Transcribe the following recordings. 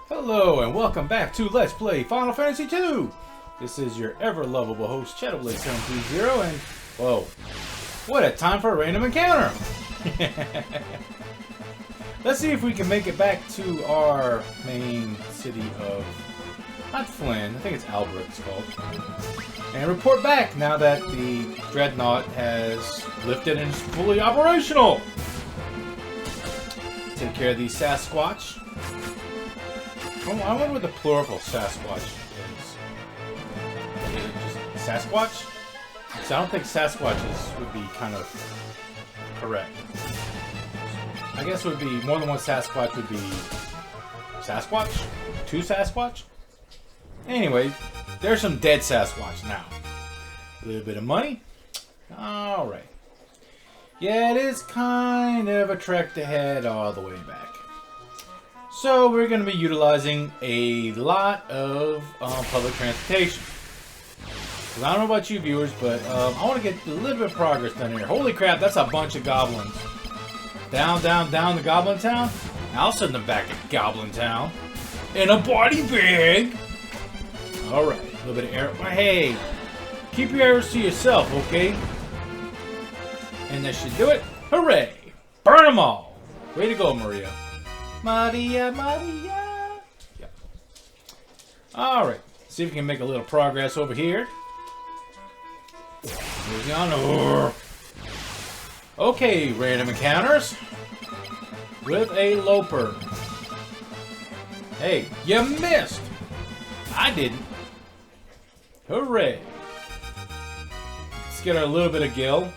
Hello and welcome back to Let's Play Final Fantasy II! This is your ever-lovable host, Shadowblade730, and whoa, what a time for a random encounter! Let's see if we can make it back to our main city of, not Flynn, I think it's Albert it's called, and report back now that the Dreadnaught has lifted and is fully operational! Take care of the Sasquatch. I wonder what the plural of Sasquatch is. Is it just Sasquatch? So I don't think Sasquatches would be kind of correct. I guess it would be more than one Sasquatch would be Sasquatch? Two Sasquatch? Anyway, there's some dead Sasquatch now. A little bit of money. Alright. Yeah, it is kind of a trek to head all the way back. So we're going to be utilizing a lot of public transportation. I don't know about you viewers, but I want to get a little bit of progress done here. Holy crap, that's a bunch of goblins. Down, down, down to Goblin Town. I'll send them back to Goblin Town. In a body bag. Alright, a little bit of air. Hey, keep your arrows to yourself, okay? And that should do it. Hooray! Burn them all! Way to go, Maria. Maria, Maria. Yep. Alright. See if we can make a little progress over here. Moving on. Okay, random encounters. With a loper. Hey, you missed! I didn't. Hooray. Let's get a little bit of gil.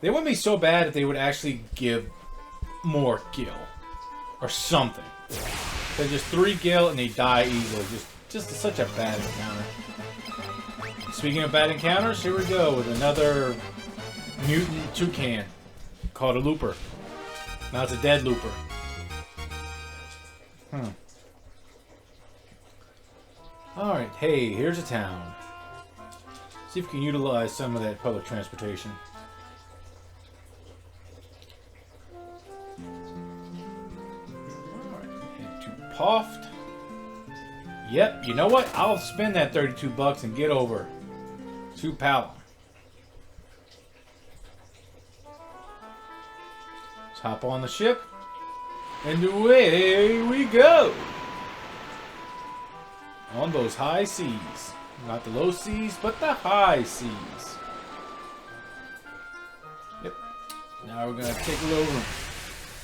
They wouldn't be so bad if they would actually give more gil. Or something. They're just 3 gil and they die easily. Just such a bad encounter. Speaking of bad encounters, here we go with another mutant toucan called a looper. Now it's a dead looper. Alright, hey, here's a town. See if we can utilize some of that public transportation. Puffed. Yep, you know what? I'll spend that 32 bucks and get over to Palom. Let's hop on the ship. And away we go. On those high seas. Not the low seas, but the high seas. Yep. Now we're going to take a little...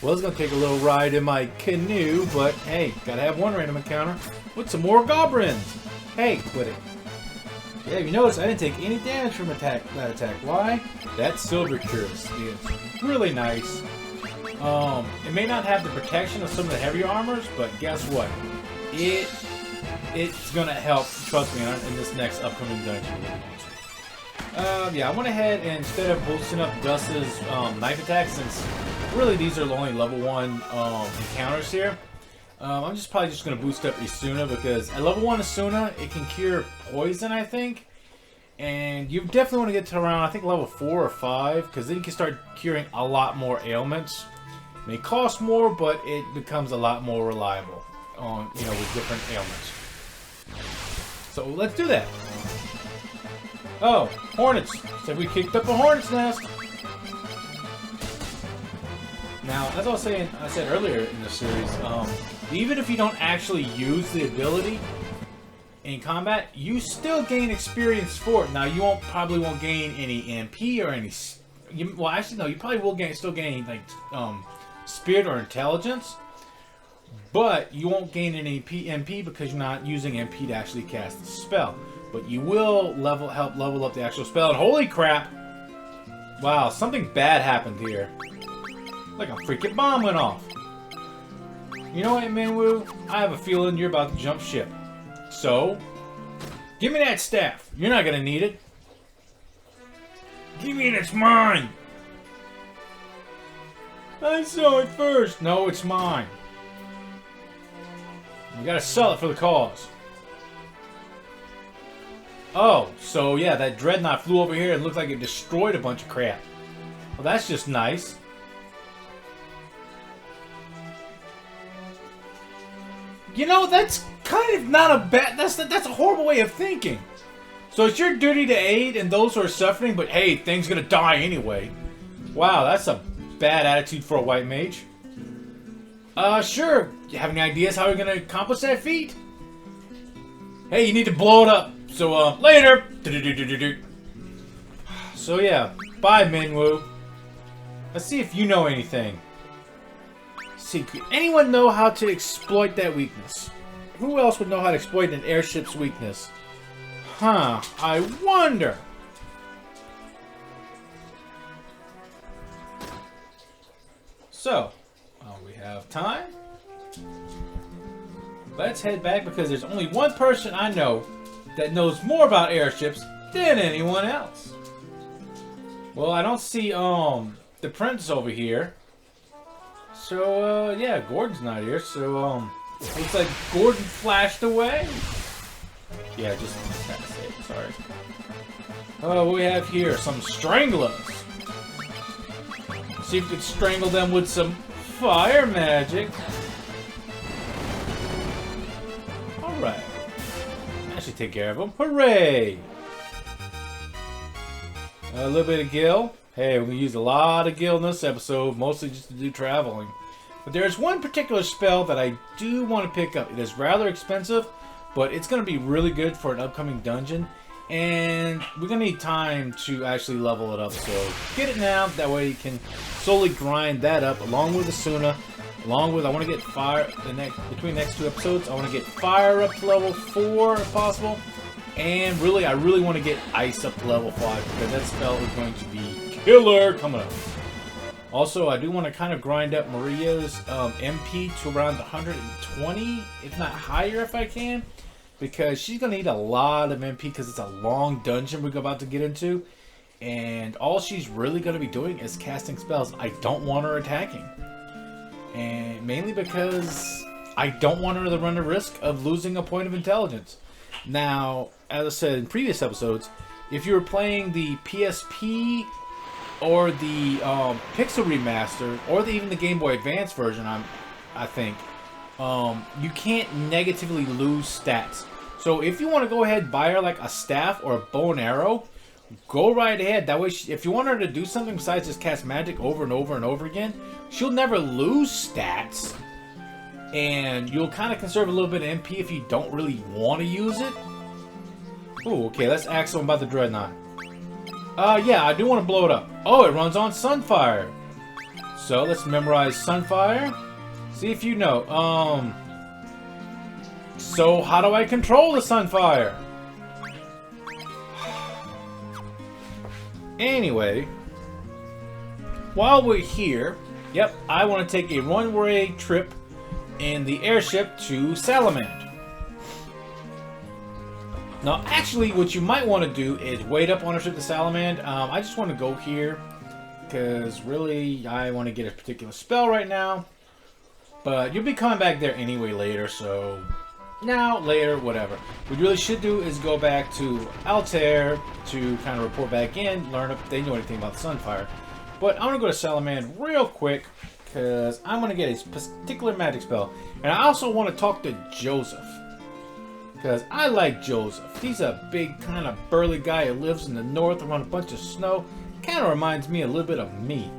Well, it's going to take a little ride in my canoe, but hey, gotta have one random encounter with some more goblins. Hey, quit it. Yeah, you notice I didn't take any damage from that attack. Why? That silver curse is really nice. It may not have the protection of some of the heavier armors, but guess what? It's going to help, trust me, in this next upcoming dungeon. Yeah, I went ahead and instead of boosting up Gus's knife attack, since really these are only level 1 encounters here, I'm probably just going to boost up Isuna, because at level 1 Isuna, it can cure poison, I think. And you definitely want to get to around, I think, level 4 or 5, because then you can start curing a lot more ailments. It may cost more, but it becomes a lot more reliable on, with different ailments. So let's do that. Oh, hornets. So we kicked up a hornet's nest. Now, as I said earlier in the series, even if you don't actually use the ability in combat, you still gain experience for it. Now, you probably won't gain any MP or any... well, actually, no, you probably will still gain, like, spirit or intelligence. But you won't gain any MP because you're not using MP to actually cast the spell. But you will help level up the actual spell. And holy crap! Wow, something bad happened here. Like a freaking bomb went off. You know what, Manwu? I have a feeling you're about to jump ship. So, give me that staff. You're not going to need it. Give me it, it's mine! I saw it first. No, it's mine. You gotta sell it for the cause. Oh, so yeah, that Dreadnaught flew over here and looked like it destroyed a bunch of crap. Well, that's just nice. You know, that's kind of not a bad... That's a horrible way of thinking. So it's your duty to aid in those who are suffering, but hey, things gonna die anyway. Wow, that's a bad attitude for a white mage. Sure. You have any ideas how you're gonna accomplish that feat? Hey, you need to blow it up. So, later. So yeah, bye, Minwoo. Let's see if you know anything. See, could anyone know how to exploit that weakness? Who else would know how to exploit an airship's weakness? Huh, I wonder. So, while we have time, let's head back because there's only one person I know that knows more about airships than anyone else. Well, I don't see, the prince over here. So, yeah, Gordon's not here, so, looks like Gordon flashed away. Yeah, just had to say it, sorry. Oh, what we have here, some stranglers. See if we can strangle them with some fire magic. Alright. That should take care of them. Hooray! A little bit of gil. Hey, we're going to use a lot of gil in this episode, mostly just to do traveling. But there's one particular spell that I do want to pick up. It is rather expensive, but it's going to be really good for an upcoming dungeon. And we're going to need time to actually level it up. So get it now. That way you can slowly grind that up along with Asuna. Along with, I want to get fire, between the next two episodes, I want to get fire up to level 4 if possible. And really, I really want to get ice up to level 5 because that spell is going to be killer coming up. Also, I do want to kind of grind up Maria's MP to around 120, if not higher if I can. Because she's going to need a lot of MP because it's a long dungeon we're about to get into. And all she's really going to be doing is casting spells. I don't want her attacking. And mainly because I don't want her to run the risk of losing a point of intelligence. Now, as I said in previous episodes, if you were playing the PSP or the Pixel Remaster, or even the Game Boy Advance version, I think, you can't negatively lose stats. So if you want to go ahead and buy her like a staff or a bow and arrow, go right ahead. That way, if you want her to do something besides just cast magic over and over and over again, she'll never lose stats. And you'll kind of conserve a little bit of MP if you don't really want to use it. Ooh, okay, let's ask them about the Dreadnaught. Yeah, I do want to blow it up. Oh, it runs on Sunfire. So, let's memorize Sunfire. See if you know. So how do I control the Sunfire? Anyway, while we're here, yep, I want to take a one-way trip in the airship to Salamand. Now, actually, what you might want to do is wait up on a trip to Salamand. I just want to go here because really I want to get a particular spell right now. But you'll be coming back there anyway later, so now, later, whatever. What you really should do is go back to Altair to kind of report back in, learn if they know anything about the Sunfire. But I'm going to go to Salamand real quick because I'm going to get a particular magic spell. And I also want to talk to Joseph. Because I like Joseph. He's a big, kind of burly guy who lives in the north around a bunch of snow. Kind of reminds me a little bit of me.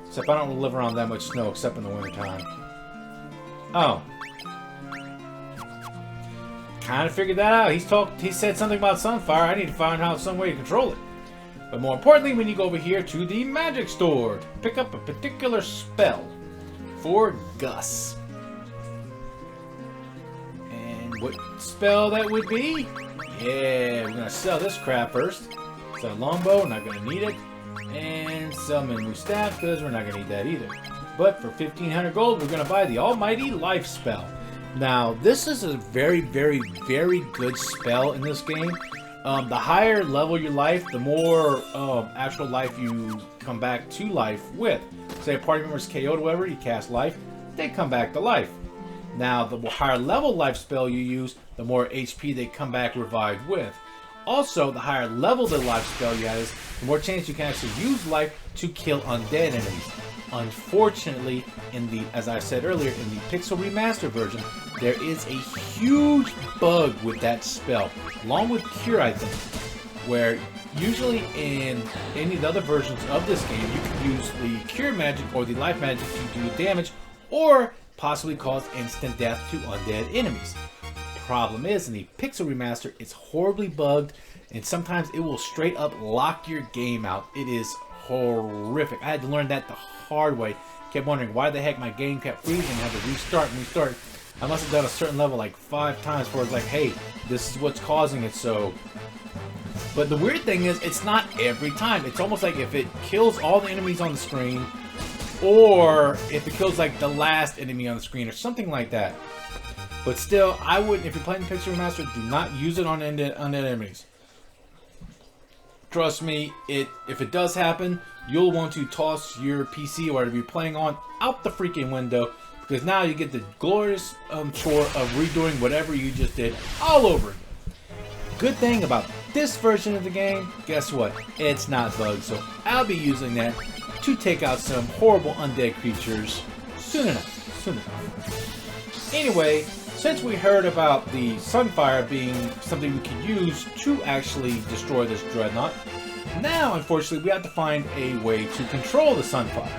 Except I don't live around that much snow except in the wintertime. Oh. Kind of figured that out. He said something about Sunfire. I need to find out some way to control it. But more importantly, when you go over here to the magic store, pick up a particular spell for Gus. And what spell that would be? Yeah, we're gonna sell this crap first. Sell a longbow, not gonna need it. And sell Minwoo staff, because we're not gonna need that either. But for 1,500 gold, we're gonna buy the Almighty Life spell. Now, this is a very, very, very good spell in this game. The higher level your life, the more actual life you come back to life with. Say a party member is KO'd or whatever, you cast life, they come back to life. Now, the higher level life spell you use, the more HP they come back revived with. Also, the higher level the life spell you have, the more chance you can actually use life to kill undead enemies. Unfortunately, as I said earlier, in the Pixel Remaster version, there is a huge bug with that spell, along with Cure, I think, where usually in any of the other versions of this game, you can use the Cure magic or the Life magic to do damage, or possibly cause instant death to undead enemies. Problem is, in the Pixel Remaster, it's horribly bugged, and sometimes it will straight up lock your game out. It is horrific. I had to learn that the hard way. Kept wondering why the heck my game kept freezing. I had to restart and restart. I must have done a certain level like 5 times before it's like, hey, this is what's causing it. So, but the weird thing is, it's not every time. It's almost like if it kills all the enemies on the screen, or if it kills like the last enemy on the screen, or something like that. But still, I wouldn't. If you're playing Pixel Remaster, do not use it on undead enemies. Trust me, if it does happen, you'll want to toss your PC or whatever you're playing on out the freaking window, because now you get the glorious chore of redoing whatever you just did all over again. Good thing about this version of the game, guess what? It's not bugged, so I'll be using that to take out some horrible undead creatures soon enough. Anyway, since we heard about the Sunfire being something we can use to actually destroy this Dreadnaught, now, unfortunately, we have to find a way to control the Sunfire.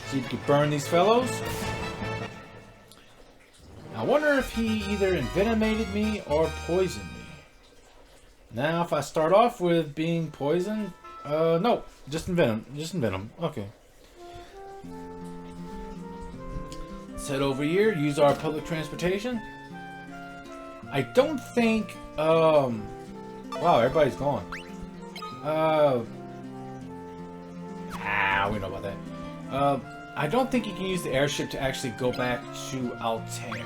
See if we can burn these fellows. I wonder if he either envenomated me or poisoned me. Now, if I start off with being poisoned, no, just envenom. Okay. Let's head over here, use our public transportation. I don't think, wow, everybody's gone. We know about that. I don't think you can use the airship to actually go back to Altair.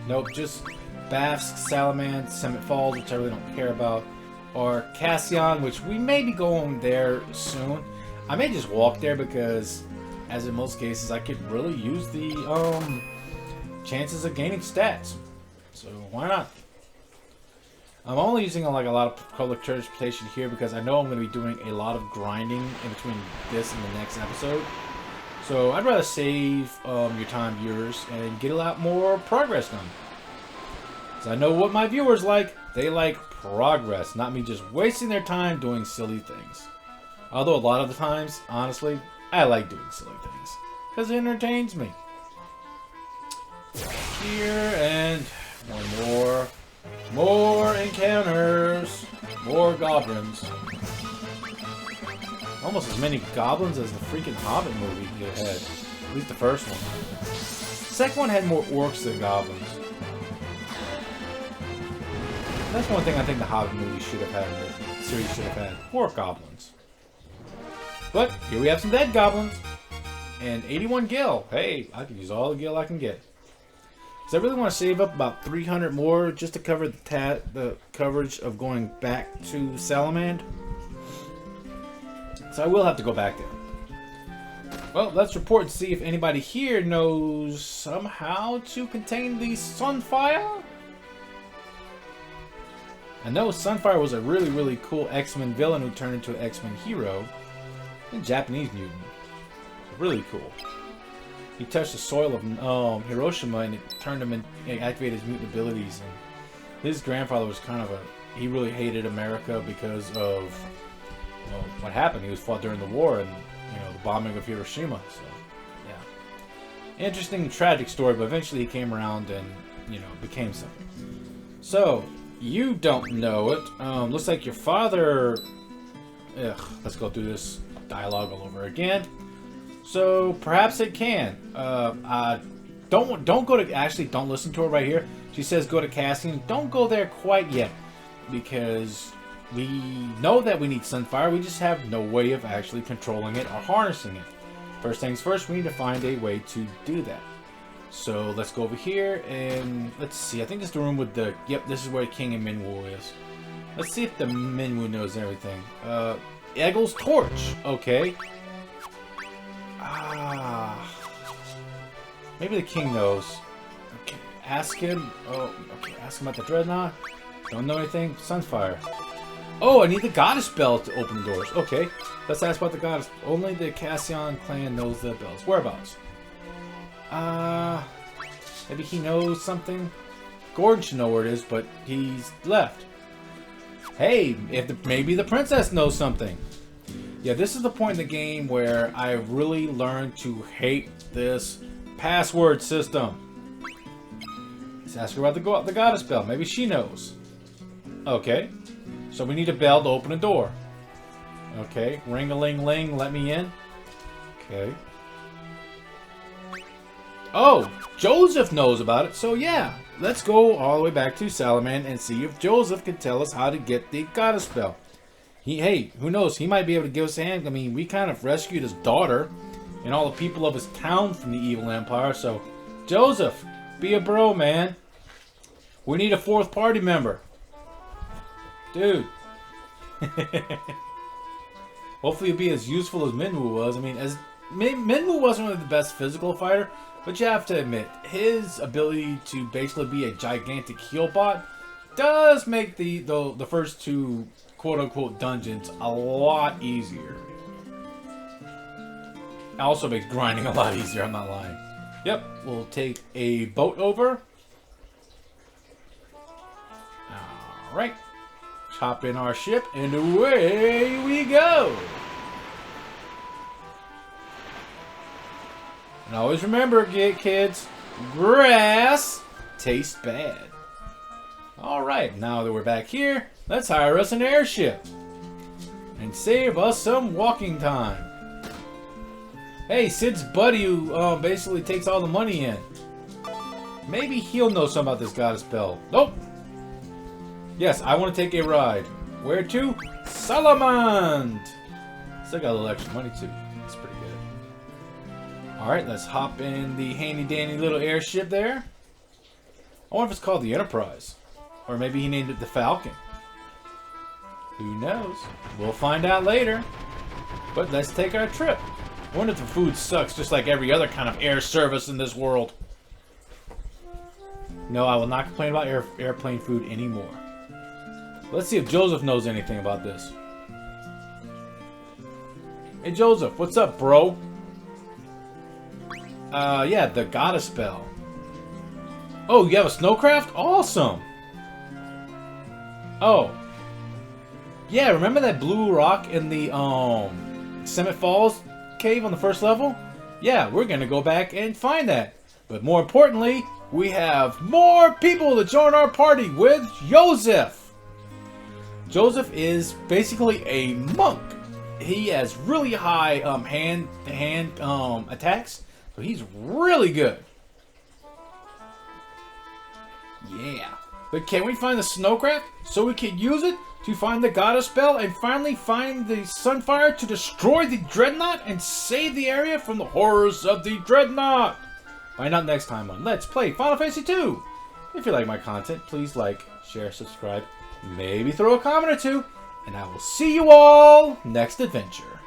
Nope, just Bafsk, Salamand, Summit Falls, which I really don't care about, or Cassion, which we may be going there soon. I may just walk there because, as in most cases, I could really use the chances of gaining stats. So why not? I'm only using like a lot of public transportation here because I know I'm going to be doing a lot of grinding in between this and the next episode. So I'd rather save your time, viewers, and get a lot more progress done. Because I know what my viewers like. They like progress, not me just wasting their time doing silly things. Although a lot of the times, honestly, I like doing silly things. Because it entertains me. Here, and one more. More encounters. More goblins. Almost as many goblins as the freaking Hobbit movie had. At least the first one. The second one had more orcs than goblins. That's one thing I think the Hobbit movie should have had. The series should have had. More goblins. But here we have some dead goblins. And 81 gil. Hey, I can use all the gil I can get. Because I really want to save up about 300 more just to cover the coverage of going back to Salamand. So I will have to go back there. Well, let's report and see if anybody here knows somehow to contain the Sunfire. I know Sunfire was a really, really cool X-Men villain who turned into an X-Men hero. A Japanese mutant. Really cool. He touched the soil of Hiroshima and it turned him and activated his mutant abilities. And his grandfather was kind of he really hated America because of what happened. He was fought during the war and the bombing of Hiroshima. So yeah, interesting, tragic story. But eventually he came around and became something. So you don't know it. Looks like your father. Let's go through this dialogue all over again. So perhaps it can. Don't go to. Actually, don't listen to her right here. She says go to casting. Don't go there quite yet, because we know that we need Sunfire. We just have no way of actually controlling it or harnessing it. First things first, we need to find a way to do that. So let's go over here and let's see. I think this is the room with the. Yep, this is where King and Minwu is. Let's see if the Minwu knows everything. Eggle's torch. Okay. Maybe the king knows. Okay, ask him. Oh, okay, ask him about the Dreadnaught. Don't know anything. Sunfire. Oh, I need the goddess bell to open the doors. Okay, let's ask about the goddess. Only the Cassian clan knows the bells. Whereabouts? Maybe he knows something? Gordon should know where it is, but he's left. Hey, maybe the princess knows something. Yeah, this is the point in the game where I really learned to hate this password system. Let's ask her about the goddess bell. Maybe she knows. Okay. So we need a bell to open a door. Okay. Ring-a-ling-ling, let me in. Okay. Oh, Joseph knows about it. So yeah, let's go all the way back to Salaman and see if Joseph can tell us how to get the goddess bell. Hey, who knows? He might be able to give us a hand. I mean, we kind of rescued his daughter and all the people of his town from the evil empire. So, Joseph, be a bro, man. We need a fourth party member. Dude. Hopefully he'll be as useful as Minwu was. I mean, Minwu wasn't really the best physical fighter, but you have to admit, his ability to basically be a gigantic heal bot does make the first two quote-unquote dungeons a lot easier. It also makes grinding a lot easier, I'm not lying. Yep, we'll take a boat over. Alright. Hop in our ship, and away we go! And always remember, kids, grass tastes bad. Alright, now that we're back here, let's hire us an airship. And save us some walking time. Hey, Sid's buddy who basically takes all the money in. Maybe he'll know something about this goddess bell. Nope. Yes, I want to take a ride. Where to? Salamand! Still got a little extra money too. That's pretty good. Alright, let's hop in the handy-dandy little airship there. I wonder if it's called the Enterprise. Or maybe he named it the Falcon. Who knows? We'll find out later. But let's take our trip. I wonder if the food sucks just like every other kind of air service in this world. No, I will not complain about airplane food anymore. Let's see if Joseph knows anything about this. Hey Joseph, what's up, bro? Yeah, the goddess bell. Oh, you have a snowcraft? Awesome! Oh. Yeah, remember that blue rock in the, Summit Falls cave on the first level? Yeah, we're gonna go back and find that. But more importantly, we have more people to join our party with Joseph. Joseph is basically a monk. He has really high hand-to-hand attacks, so he's really good. Yeah. But can we find the snowcraft so we can use it to find the goddess bell and finally find the sunfire to destroy the Dreadnaught and save the area from the horrors of the Dreadnaught? Find out next time on Let's Play Final Fantasy II. If you like my content, please like, share, subscribe, maybe throw a comment or two, and I will see you all next adventure.